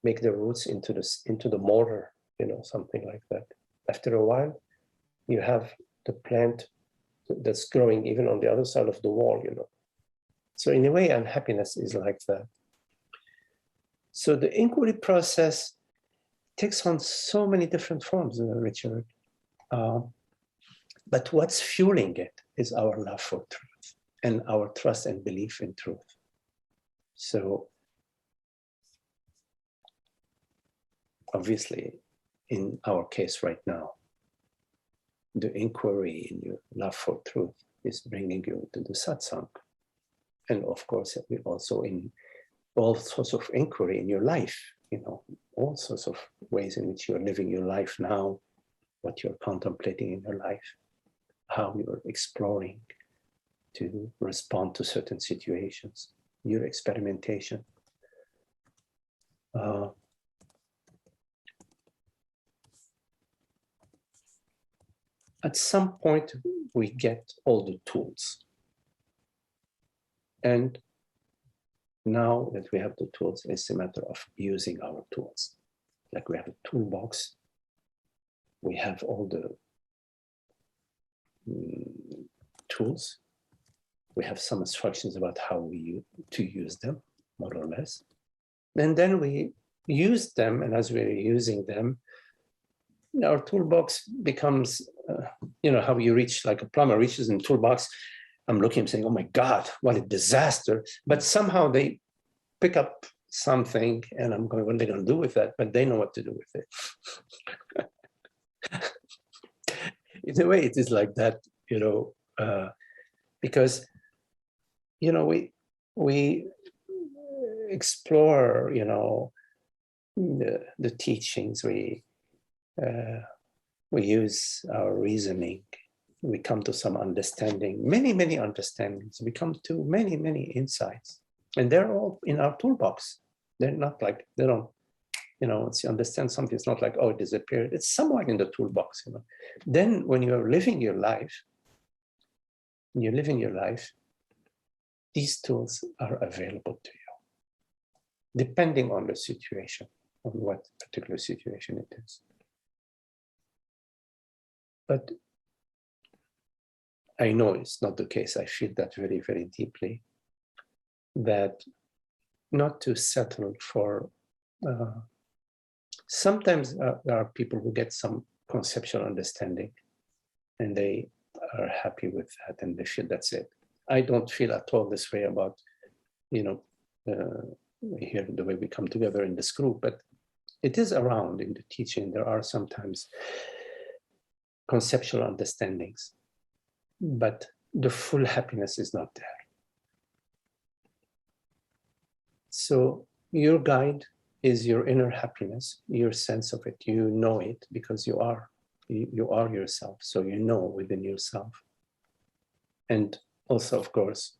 make their roots into the mortar, you know, something like that. After a while, you have the plant that's growing even on the other side of the wall, you know. So in a way, unhappiness is like that. So the inquiry process takes on so many different forms, Richard. But what's fueling it is our love for truth and our trust and belief in truth. So obviously, in our case right now, the inquiry in your love for truth is bringing you to the satsang. And of course, we also in all sorts of inquiry in your life, you know, all sorts of ways in which you're living your life now, what you're contemplating in your life, how you're exploring to respond to certain situations, your experimentation. At some point, we get all the tools. And Now that we have the tools, it's a matter of using our tools. Like we have a toolbox, we have all the tools, we have some instructions about how to use them, more or less. And then we use them, and as we're using them, our toolbox becomes, how you reach, like a plumber reaches in the toolbox. I'm looking and saying, oh my God, what a disaster. But somehow they pick up something and I'm going, what are they going to do with that? But they know what to do with it. In a way, it is like that, because, we explore, the teachings, we use our reasoning, we come to some understanding, many understandings, we come to many insights, and they're all in our toolbox. They're not like, they don't, once you understand something, it's not like, oh, it disappeared. It's somewhere in the toolbox, Then when you're living your life, these tools are available to you, depending on the situation, on what particular situation it is. But I know it's not the case. I feel that very deeply, that not to settle for, sometimes there are people who get some conceptual understanding and they are happy with that and they feel that's it. I don't feel at all this way about, here the way we come together in this group, but it is around in the teaching. There are sometimes conceptual understandings, but the full happiness is not there. So your guide is your inner happiness, your sense of it. You know it because you are yourself. So you know within yourself. And also, of course,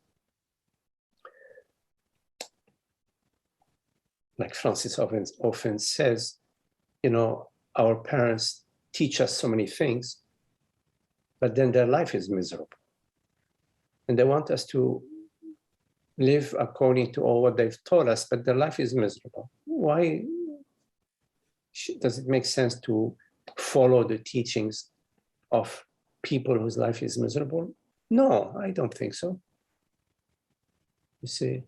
like Francis often says, our parents teach us so many things, but then their life is miserable. And they want us to live according to all what they've taught us, but their life is miserable. Why does it make sense to follow the teachings of people whose life is miserable? No, I don't think so. You see,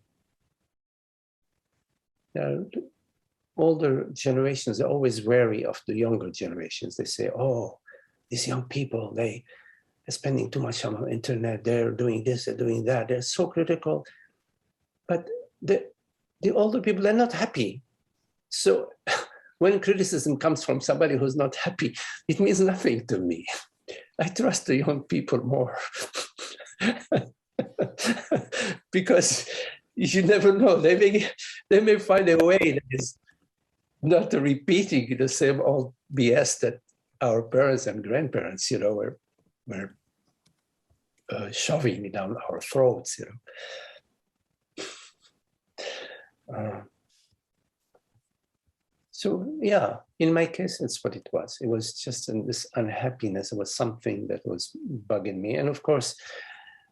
older generations are always wary of the younger generations. They say, oh, these young people, they're spending too much on the internet, they're doing this, they're doing that, they're so critical. But the older people, they're not happy. So when criticism comes from somebody who's not happy, it means nothing to me. I trust the young people more. Because you never know, they may find a way that is not repeating the same old BS that our parents and grandparents, were shoving down our throats, So yeah, in my case, that's what it was. It was just this unhappiness. It was something that was bugging me. And of course,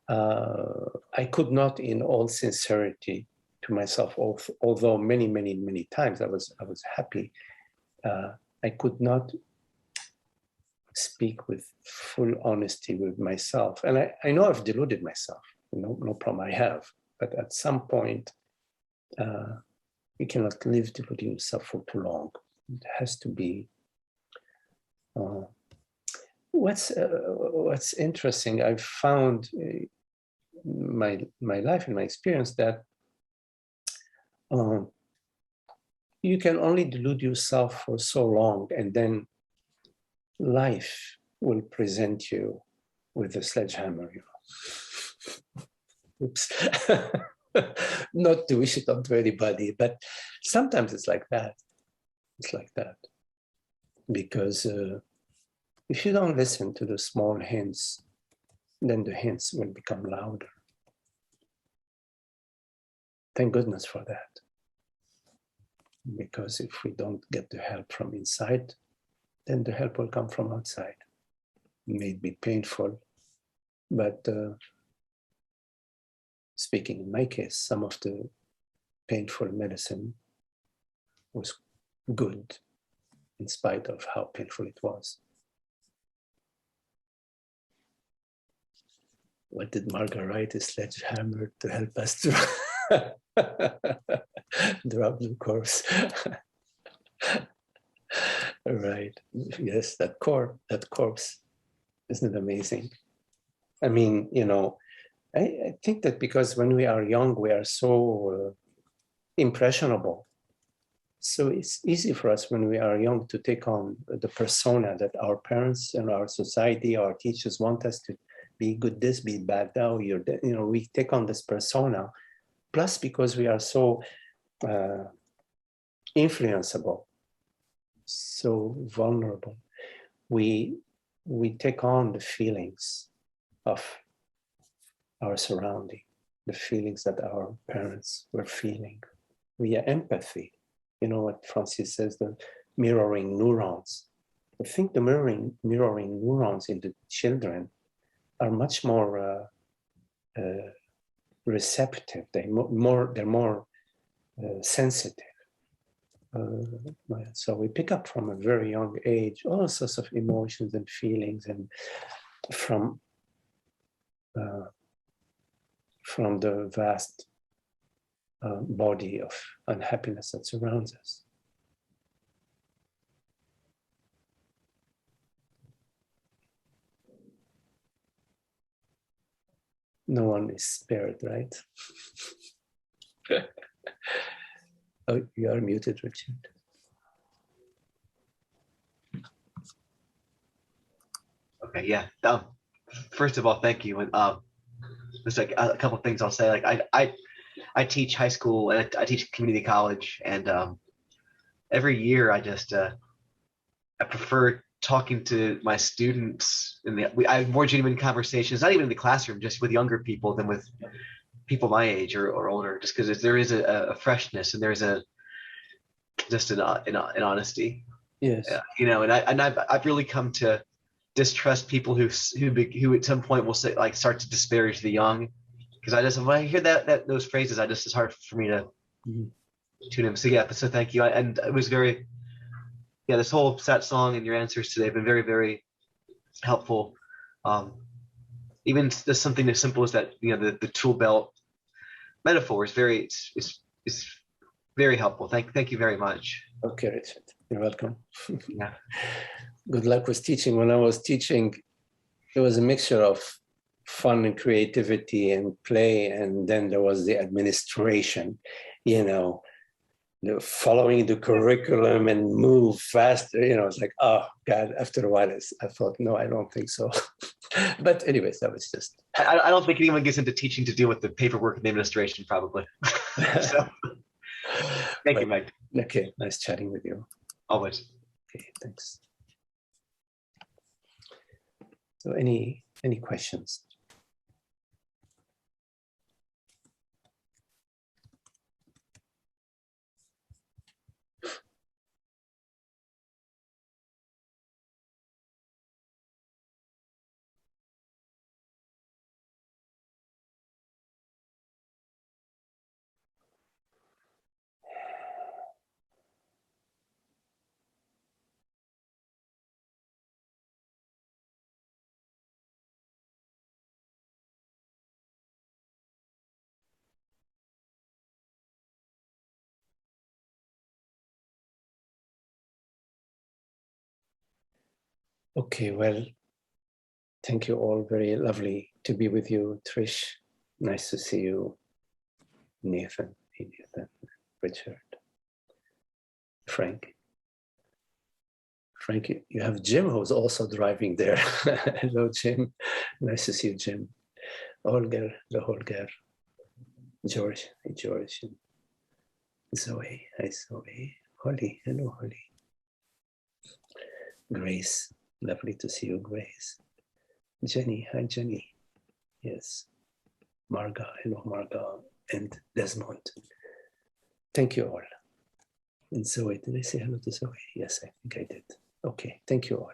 I could not, in all sincerity to myself, although many times I was happy, I could not speak with full honesty with myself. And I know I've deluded myself, no problem, I have. But at some point, you cannot live deluding yourself for too long. It has to be. What's interesting, I've found my life and my experience that you can only delude yourself for so long, and then life will present you with a sledgehammer. Oops. Not to wish it onto anybody, but sometimes it's like that. It's like that. Because if you don't listen to the small hints, then the hints will become louder. Thank goodness for that. Because if we don't get the help from inside, then the help will come from outside. It may be painful, but speaking in my case, some of the painful medicine was good in spite of how painful it was. What did Margaret write? A sledgehammer to help us drop the corpse. Right. Yes, that corpse. Isn't it amazing? I mean, you know, I think that because when we are young, we are so impressionable. So it's easy for us when we are young to take on the persona that our parents and our society, our teachers want us to be good this, be bad now, we take on this persona. Plus, because we are so influenceable, so vulnerable, we take on the feelings of our surrounding, the feelings that our parents were feeling via empathy. You know what Francis says, the mirroring neurons. I think the mirroring neurons in the children are much more receptive. They're more sensitive. So we pick up from a very young age all sorts of emotions and feelings, and from the vast body of unhappiness that surrounds us. No one is spared, right? Oh, you are muted, Richard. Okay, yeah. First of all, thank you. And there's like a couple of things I'll say. Like I teach high school and I teach community college, and every year I prefer talking to my students, and I have more genuine conversations, not even in the classroom, just with younger people than with people my age or older, just because there is a freshness and there's just an honesty. Yes. And I've really come to distrust people who at some point will say, like, start to disparage the young, because when I hear those phrases, it's hard for me to tune in. So yeah, so thank you. And it was very, this whole set song and your answers today have been very, very helpful. Even just something as simple as that, the tool belt metaphor is very helpful. Thank you very much. Okay, Richard, you're welcome. Yeah. Good luck with teaching. When I was teaching, it was a mixture of fun and creativity and play, and then there was the administration, following the curriculum and move faster. It's like, oh God, after a while I thought, no, I don't think so. But anyways, that was just. I don't think anyone gets into teaching to deal with the paperwork and the administration, probably. So, thank you, Mike. Okay, nice chatting with you. Always. Okay, thanks. So any questions? Okay, well, thank you all. Very lovely to be with you, Trish. Nice to see you, Nathan, Richard, Frank. Frank, you have Jim, who's also driving there. Hello, Jim. Nice to see you, Jim. Holger, George, hey, George. Zoe, hi, Zoe. Holly, hello, Holly. Grace, lovely to see you, Grace. Jenny, hi, Jenny. Yes. Marga, hello, Marga. And Desmond. Thank you all. And Zoe, did I say hello to Zoe? Yes, I think I did. Okay, thank you all.